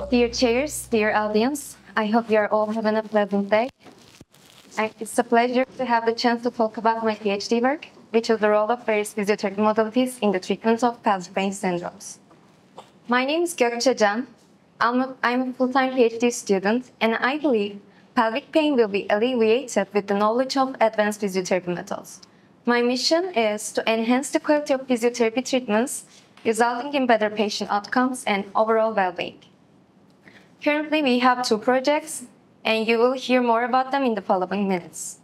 Dear chairs, dear audience, I hope you are all having a pleasant day. It's a pleasure to have the chance to talk about my PhD work, which is the role of various physiotherapy modalities in the treatment of pelvic pain syndromes. My name is Gökçe. I'm a full-time PhD student, and I believe pelvic pain will be alleviated with the knowledge of advanced physiotherapy methods. My mission is to enhance the quality of physiotherapy treatments, resulting in better patient outcomes and overall well-being. Currently, we have 2 projects, and you will hear more about them in the following minutes.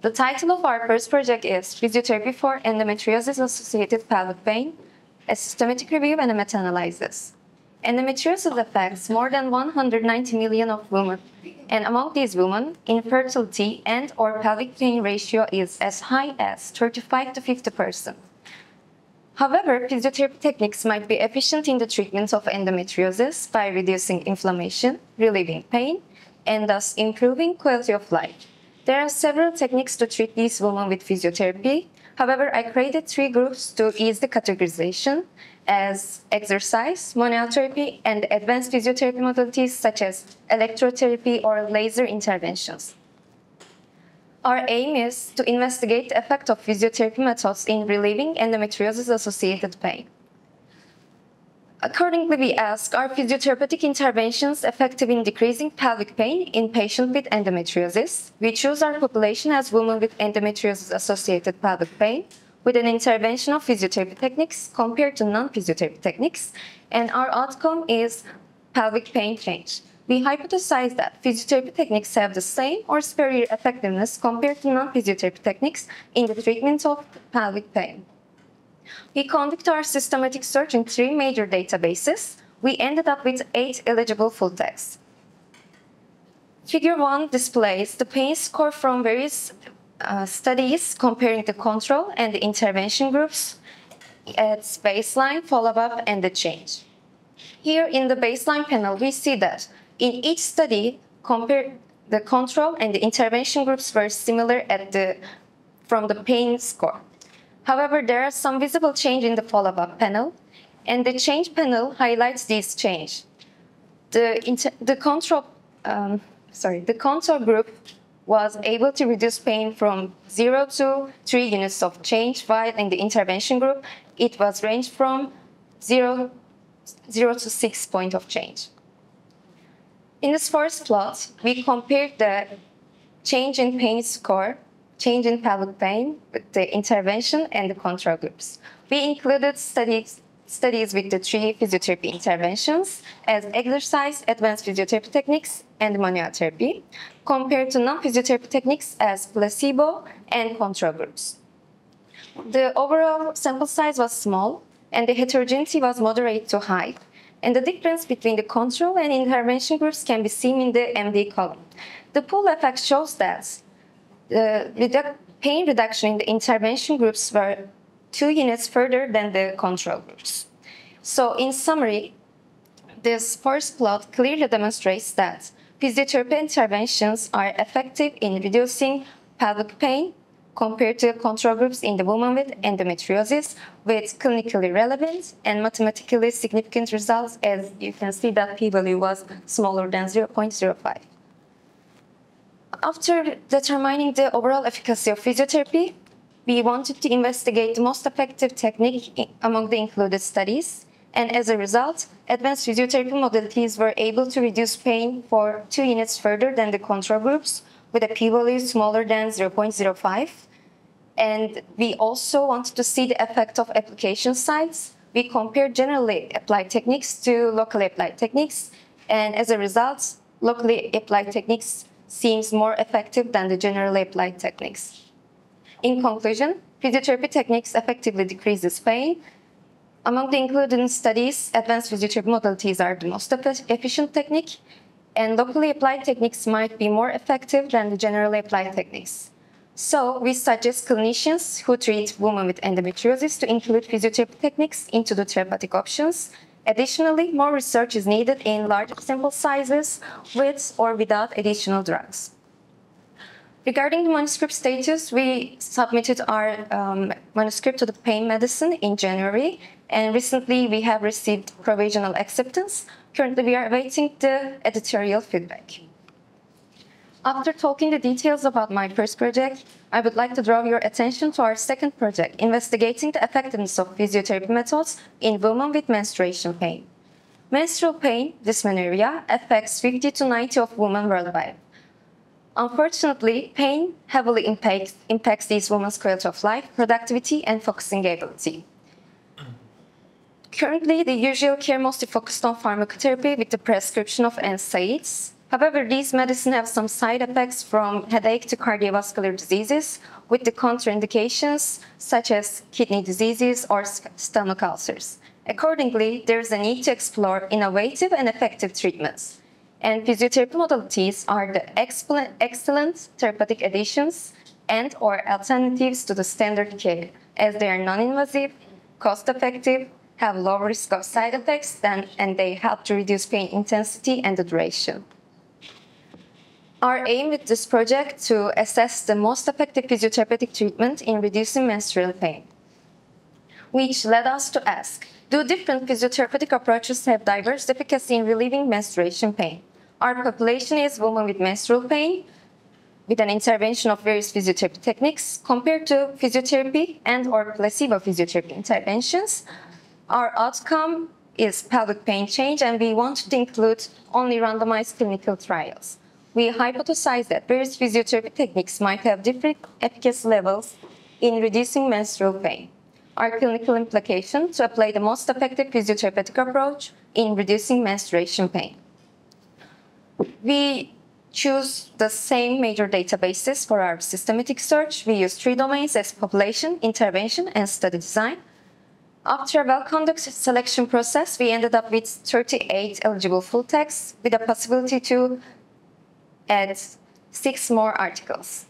The title of our first project is Physiotherapy for Endometriosis-associated pelvic pain, a systematic review and a meta-analysis. Endometriosis affects more than 190 million of women, and among these women, infertility and/or pelvic pain ratio is as high as 35 to 50%. However, physiotherapy techniques might be efficient in the treatment of endometriosis by reducing inflammation, relieving pain, and thus improving quality of life. There are several techniques to treat these women with physiotherapy. However, I created 3 groups to ease the categorization as exercise, manual therapy, and advanced physiotherapy modalities such as electrotherapy or laser interventions. Our aim is to investigate the effect of physiotherapy methods in relieving endometriosis-associated pain. Accordingly, we ask, are physiotherapeutic interventions effective in decreasing pelvic pain in patients with endometriosis? We choose our population as women with endometriosis-associated pelvic pain with an intervention of physiotherapy techniques compared to non-physiotherapy techniques, and our outcome is pelvic pain change. We hypothesize that physiotherapy techniques have the same or superior effectiveness compared to non-physiotherapy techniques in the treatment of pelvic pain. We conduct our systematic search in 3 major databases. We ended up with 8 eligible full texts. Figure 1 displays the pain score from various studies comparing the control and the intervention groups at baseline, follow-up, and the change. Here in the baseline panel, we see that in each study, the control and the intervention groups were similar from the pain score. However, there are some visible change in the follow-up panel, and the change panel highlights this change. The control group was able to reduce pain from 0 to 3 units of change, while in the intervention group, it was ranged from 0 to 6 points of change. In this first plot, we compared the change in pain score, change in pelvic pain with the intervention and the control groups. We included studies with the 3 physiotherapy interventions as exercise, advanced physiotherapy techniques, and manual therapy, compared to non-physiotherapy techniques as placebo and control groups. The overall sample size was small, and the heterogeneity was moderate to high. And the difference between the control and intervention groups can be seen in the MD column. The pool effect shows that the pain reduction in the intervention groups were 2 units further than the control groups. So in summary, this first plot clearly demonstrates that physiotherapy interventions are effective in reducing pelvic pain compared to control groups in the women with endometriosis, with clinically relevant and mathematically significant results, as you can see that p-value was smaller than 0.05. After determining the overall efficacy of physiotherapy, we wanted to investigate the most effective technique among the included studies, and as a result, advanced physiotherapy modalities were able to reduce pain for 2 units further than the control groups, with a p-value smaller than 0.05. And we also wanted to see the effect of application sites. We compared generally applied techniques to locally applied techniques, and as a result, locally applied techniques seems more effective than the generally applied techniques. In conclusion, physiotherapy techniques effectively decreases pain. Among the included studies, advanced physiotherapy modalities are the most efficient technique, and locally applied techniques might be more effective than the generally applied techniques. So we suggest clinicians who treat women with endometriosis to include physiotherapy techniques into the therapeutic options. Additionally, more research is needed in larger sample sizes with or without additional drugs. Regarding the manuscript status, we submitted our manuscript to the Pain Medicine in January, and recently we have received provisional acceptance. Currently, we are awaiting the editorial feedback. After talking the details about my first project, I would like to draw your attention to our second project, investigating the effectiveness of physiotherapy methods in women with menstruation pain. Menstrual pain, dysmenorrhea, affects 50 to 90 of women worldwide. Unfortunately, pain heavily impacts these women's quality of life, productivity, and focusing ability. Currently, the usual care mostly focused on pharmacotherapy with the prescription of NSAIDs. However, these medicines have some side effects from headache to cardiovascular diseases with the contraindications such as kidney diseases or stomach ulcers. Accordingly, there is a need to explore innovative and effective treatments. And physiotherapy modalities are the excellent therapeutic additions and/or alternatives to the standard care, as they are non-invasive, cost-effective, have low risk of side effects, and they help to reduce pain intensity and the duration. Our aim with this project to assess the most effective physiotherapeutic treatment in reducing menstrual pain, which led us to ask, do different physiotherapeutic approaches have diverse efficacy in relieving menstruation pain? Our population is women with menstrual pain, with an intervention of various physiotherapy techniques, compared to physiotherapy and/or placebo physiotherapy interventions. Our outcome is pelvic pain change, and we want to include only randomized clinical trials. We hypothesize that various physiotherapy techniques might have different efficacy levels in reducing menstrual pain. Our clinical implication to apply the most effective physiotherapeutic approach in reducing menstruation pain. We choose the same major databases for our systematic search. We use 3 domains as population, intervention, and study design. After a well-conducted selection process, we ended up with 38 eligible full texts with a possibility to add 6 more articles.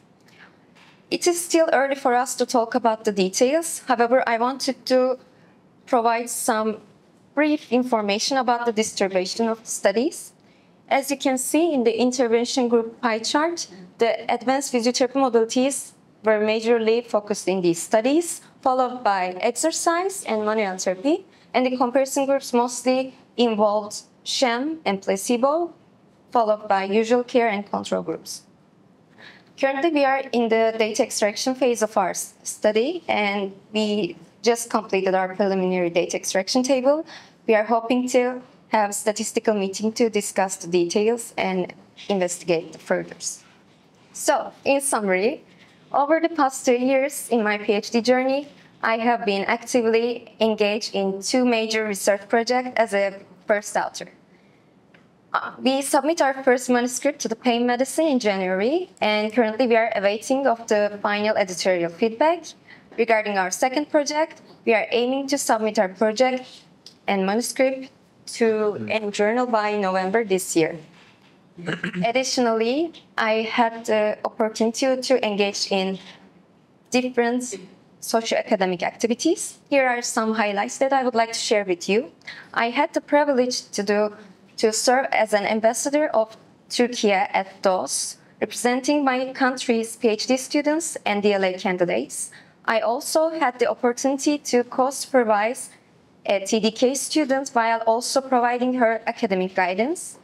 It is still early for us to talk about the details. However, I wanted to provide some brief information about the distribution of the studies. As you can see in the intervention group pie chart, the advanced physiotherapy modalities were majorly focused in these studies, followed by exercise and manual therapy, and the comparison groups mostly involved sham and placebo, followed by usual care and control groups. Currently, we are in the data extraction phase of our study, and we just completed our preliminary data extraction table. We are hoping to have a statistical meeting to discuss the details and investigate the furthers. So, in summary, over the past 2 years in my PhD journey, I have been actively engaged in 2 major research projects as a first author. We submit our first manuscript to the Pain Medicine in January, and currently we are awaiting of the final editorial feedback. Regarding our second project, we are aiming to submit our project and manuscript to a journal by November this year. Additionally, I had the opportunity to engage in different socio-academic activities. Here are some highlights that I would like to share with you. I had the privilege to serve as an ambassador of Turkey at DOS, representing my country's PhD students and DLA candidates. I also had the opportunity to co-supervise a TDK student while also providing her academic guidance.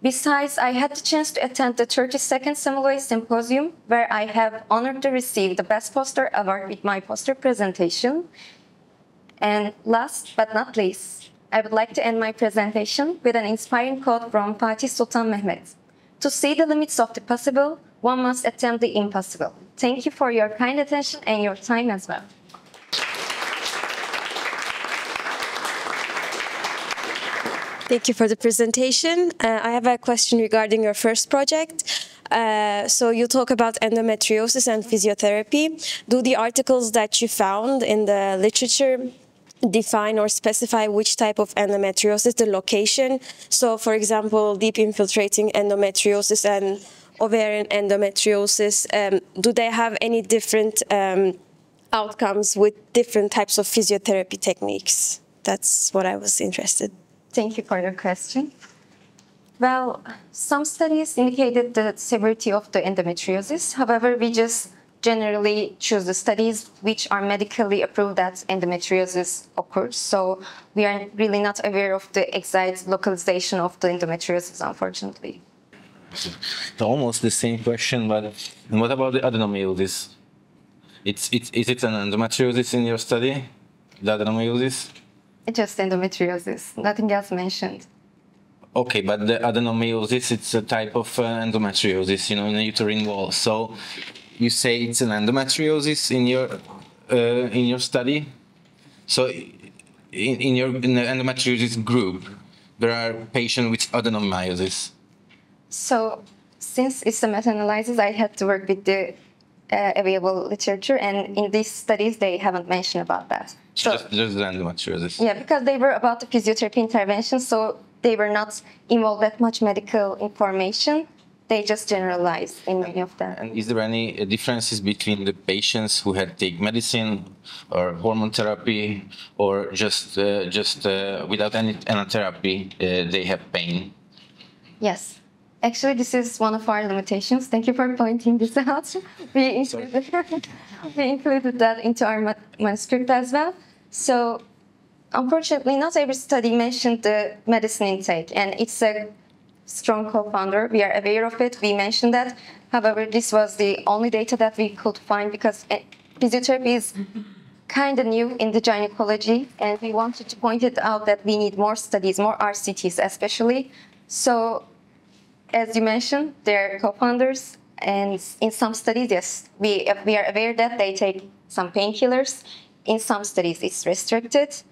Besides, I had the chance to attend the 32nd Semmelweis Symposium, where I have honored to receive the Best Poster Award with my poster presentation. And last but not least, I would like to end my presentation with an inspiring quote from Fatih Sultan Mehmet. To see the limits of the possible, one must attempt the impossible. Thank you for your kind attention and your time as well. Thank you for the presentation. I have a question regarding your first project. So you talk about endometriosis and physiotherapy. Do the articles that you found in the literature define or specify which type of endometriosis, the location? So, for example, deep infiltrating endometriosis and ovarian endometriosis, do they have any different outcomes with different types of physiotherapy techniques? That's what I was interested in. Thank you for your question. Well, some studies indicated the severity of the endometriosis. However, we just generally choose the studies which are medically approved that endometriosis occurs. So we are really not aware of the exact localization of the endometriosis, unfortunately. Almost the same question, but what about the adenomyosis? Is it an endometriosis in your study? The adenomyosis? It's just endometriosis, nothing else mentioned. Okay, but the adenomyosis, it's a type of endometriosis, in the uterine wall. So you say it's an endometriosis in your study. So in the endometriosis group, there are patients with adenomyosis. So since it's a meta-analysis, I had to work with the available literature, and in these studies, they haven't mentioned about that. So, just endometriosis. Yeah, because they were about the physiotherapy intervention, so they were not involved that much medical information. They just generalized in many of them. And is there any differences between the patients who had take medicine or hormone therapy, or just without any therapy, they have pain? Yes. Actually, this is one of our limitations. Thank you for pointing this out. We included that into our manuscript as well. So, unfortunately, not every study mentioned the medicine intake, and it's a strong co-founder. We are aware of it. We mentioned that. However, this was the only data that we could find because physiotherapy is kind of new in the gynecology, and we wanted to point it out that we need more studies, more RCTs especially. So, as you mentioned, they're co-founders, and in some studies, yes, we are aware that they take some painkillers. In some studies, it's restricted.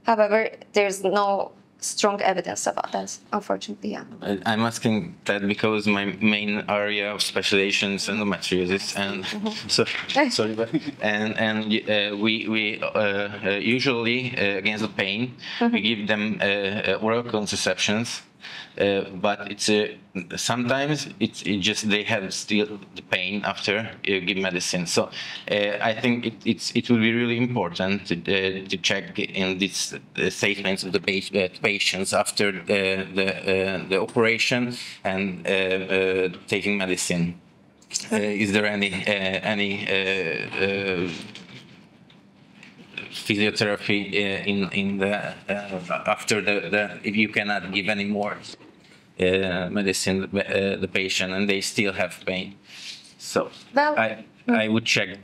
However, there's no strong evidence about that, unfortunately. Yeah. I'm asking that because my main area of specialization is endometriosis, and we usually against the pain we give them oral contraceptions. But it's sometimes it's just they have still the pain after you give medicine. So I think it will be really important to check in these statements of the patients after the operation and taking medicine. Is there any physiotherapy in the after the if you cannot give any more medicine the patient and they still have pain? So well, I would check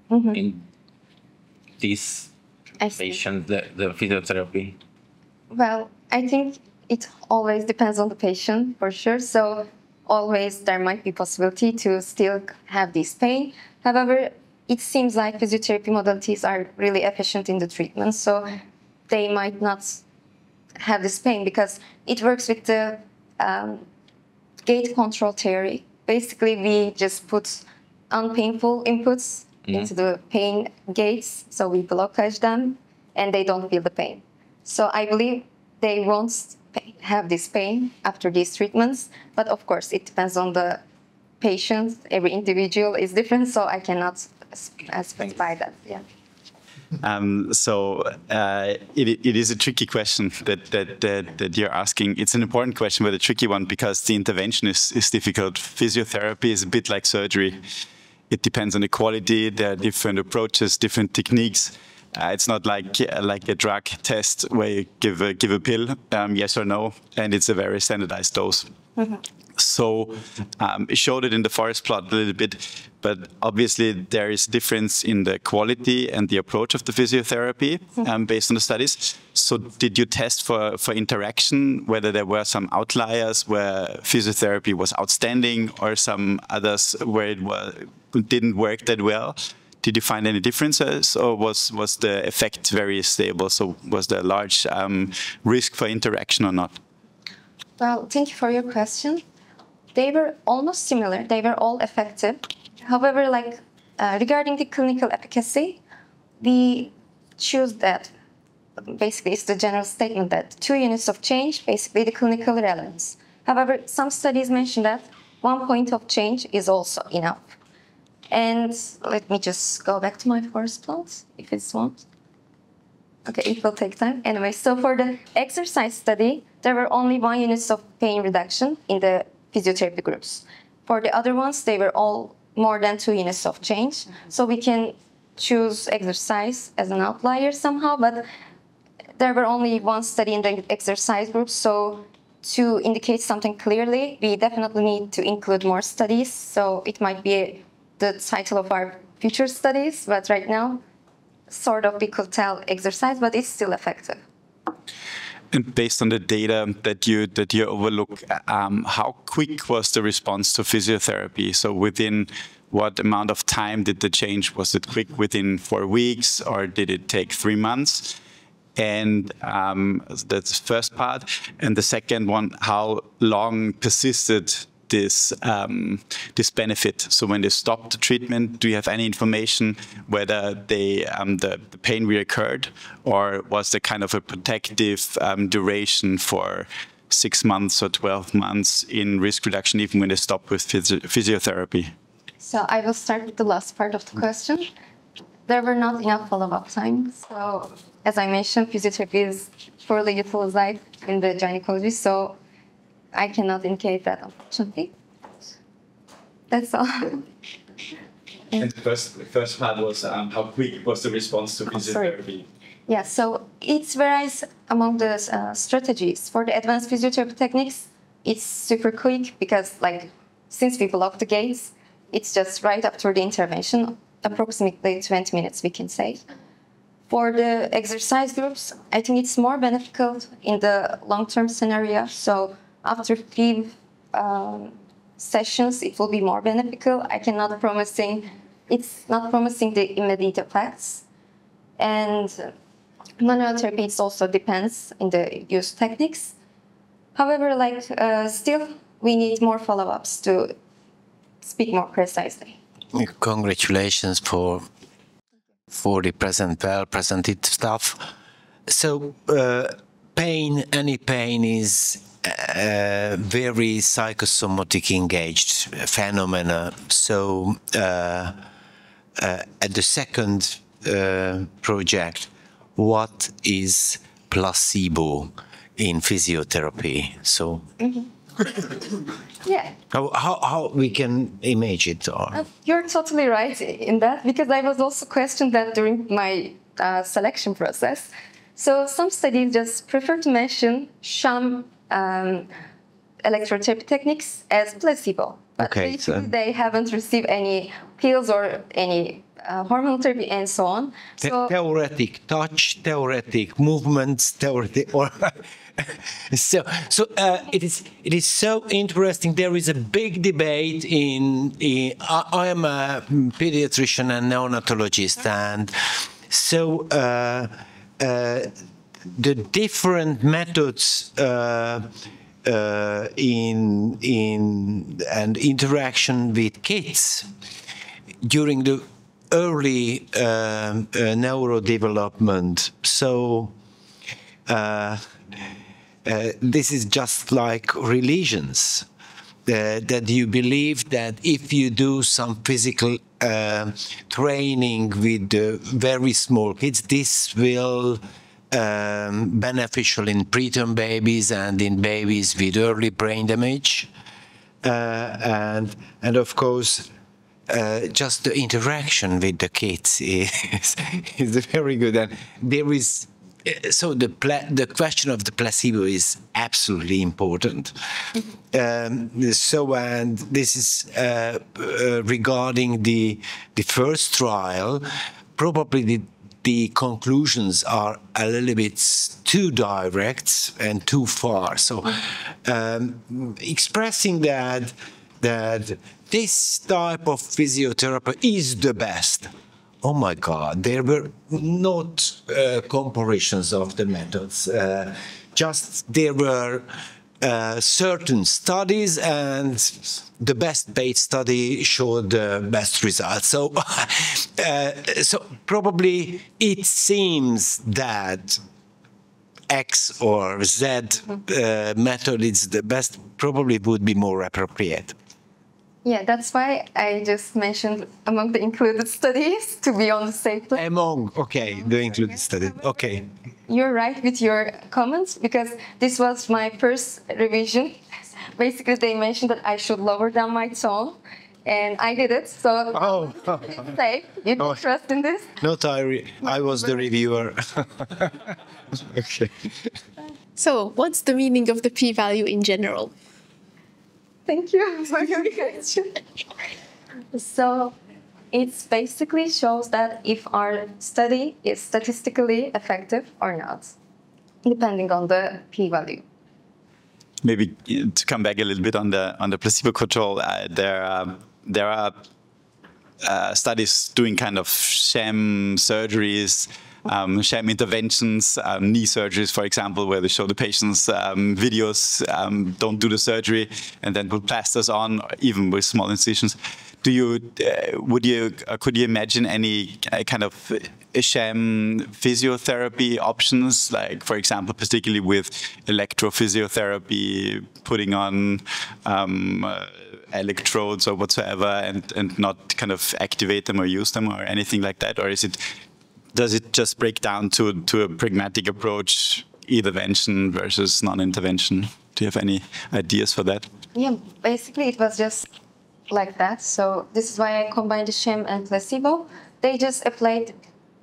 in this patient the physiotherapy. Well, I think it always depends on the patient for sure. So always there might be possibility to still have this pain. However, it seems like physiotherapy modalities are really efficient in the treatment, so they might not have this pain because it works with the gate control theory. Basically, we just put unpainful inputs into the pain gates, so we blockage them, and they don't feel the pain. So I believe they won't have this pain after these treatments, but of course, it depends on the patient. Every individual is different, so I cannot specify that. Yeah. It is a tricky question that you're asking. It's an important question, but a tricky one because the intervention is difficult. Physiotherapy is a bit like surgery. It depends on the quality. There are different approaches, different techniques. It's not like a drug test where you give a pill, yes or no, and it's a very standardized dose. So it showed it in the forest plot a little bit, but obviously there is difference in the quality and the approach of the physiotherapy based on the studies. So did you test for interaction, whether there were some outliers where physiotherapy was outstanding or some others where it didn't work that well? Did you find any differences, or was the effect very stable? So was there a large risk for interaction or not? Well, thank you for your question. They were almost similar. They were all effective. However, regarding the clinical efficacy, we choose that. Basically, it's the general statement that 2 units of change, basically the clinical relevance. However, some studies mention that 1 point of change is also enough. And let me just go back to my first plot, if it's one. Okay, it will take time. Anyway, so for the exercise study, there were only 1 unit of pain reduction in the physiotherapy groups. For the other ones, they were all more than 2 units of change. So we can choose exercise as an outlier somehow, but there were only one study in the exercise group, so to indicate something clearly, we definitely need to include more studies. So it might be the title of our future studies, but right now, sort of we could tell exercise, but it's still effective. And based on the data that you overlook, how quick was the response to physiotherapy? So within what amount of time did the change? Was it quick within 4 weeks, or did it take 3 months? And that's the first part. And the second one, how long persisted this benefit? So when they stopped the treatment, do you have any information whether the pain reoccurred, or was there kind of a protective duration for 6 months or 12 months in risk reduction, even when they stopped with physiotherapy? So I will start with the last part of the question. There were not enough follow-up time. So as I mentioned, physiotherapy is poorly utilized in the gynecology, so I cannot indicate that, unfortunately. That's all. And the first part was how quick was the response to physiotherapy? Yeah, so it varies among the strategies. For the advanced physiotherapy techniques, it's super quick because, since we block the gaze, it's just right after the intervention, approximately 20 minutes, we can say. For the exercise groups, I think it's more beneficial in the long-term scenario. So after 3 sessions, it will be more beneficial. It's not promising the immediate effects. And manual therapy, it also depends in the use techniques. However, still, we need more follow-ups to speak more precisely. Congratulations for the well-presented stuff. So any pain is a very psychosomatic engaged phenomena. So at the second project, what is placebo in physiotherapy? So. Yeah. How we can image it? Or? You're totally right in that, because I was also questioned that during my selection process. So some studies just prefer to mention sham electrotherapy techniques as placebo. But basically they haven't received any pills or any hormonal therapy and so on. Theoretic touch, theoretic movements, theoretic... Or So it is so interesting. There is a big debate I am a pediatrician and neonatologist, and so the different methods and interaction with kids during the early neurodevelopment. So. This is just like religions, that you believe that if you do some physical training with very small kids, this will beneficial in preterm babies and in babies with early brain damage, and of course just the interaction with the kids is very good, and there is. So the question of the placebo is absolutely important. And this is regarding the first trial. Probably the conclusions are a little bit too direct and too far. So expressing that this type of physiotherapy is the best. Oh my God, there were not comparisons of the methods. Just there were certain studies, and the best paid study showed the best results. So, so probably it seems that X or Z method is the best, probably would be more appropriate. Yeah, that's why I just mentioned among the included studies to be on the safe side. The included study. Okay. You're right with your comments, because this was my first revision. Basically, they mentioned that I should lower down my tone. and I did it. So Oh. it's safe. You can trust in this. Not I was the reviewer. Okay. So, what's the meaning of the p-value in general? Thank you for your question. So it basically shows that if our study is statistically effective or not, depending on the p-value. Maybe to come back a little bit on the placebo control, there are studies doing kind of sham surgeries, sham interventions, knee surgeries, for example, where they show the patients videos, don't do the surgery, and then put plasters on, even with small incisions. Could you imagine any kind of sham physiotherapy options, like, for example, particularly with electrophysiotherapy, putting on electrodes or whatsoever, and not kind of activate them or use them or anything like that? Or does it just break down to a pragmatic approach, intervention versus non-intervention? Do you have any ideas for that? Yeah, basically it was just like that. So this is why I combined the sham and placebo. They just applied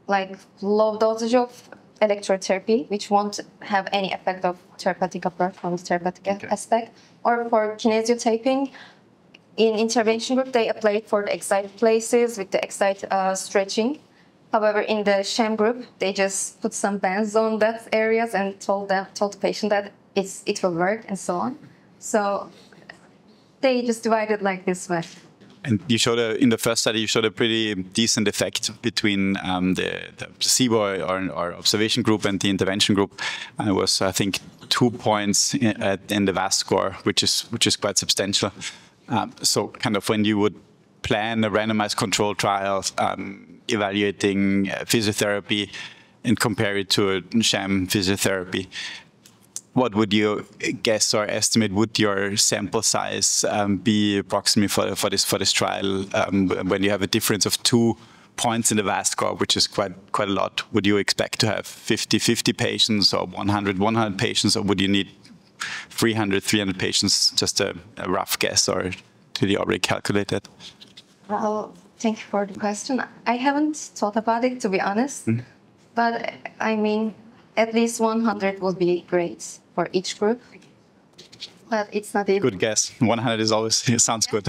like low dosage of electrotherapy, which won't have any effect of therapeutic approach from the therapeutic aspect. Or for kinesiotaping, in intervention group, they applied for the excited places with the excited stretching. However, in the sham group, they just put some bands on that areas and told the patient that it will work and so on. So they just divided like this way. And you showed in the first study, you showed a pretty decent effect between the placebo or observation group and the intervention group. It was, I think, 2 points in the VAS score, which is quite substantial. So, kind of when you would plan a randomized control trial evaluating physiotherapy and compare it to a sham physiotherapy, what would you guess or estimate would your sample size be approximately for this trial when you have a difference of 2 points in the VAS score, which is quite a lot? Would you expect to have 50 patients or 100 patients, or would you need 300 patients? Just a rough guess, or did you already calculate that? Well, thank you for the question. I haven't thought about it, to be honest. But I mean, at least 100 would be great for each group. But it's not even. Good guess. 100 is always sounds good.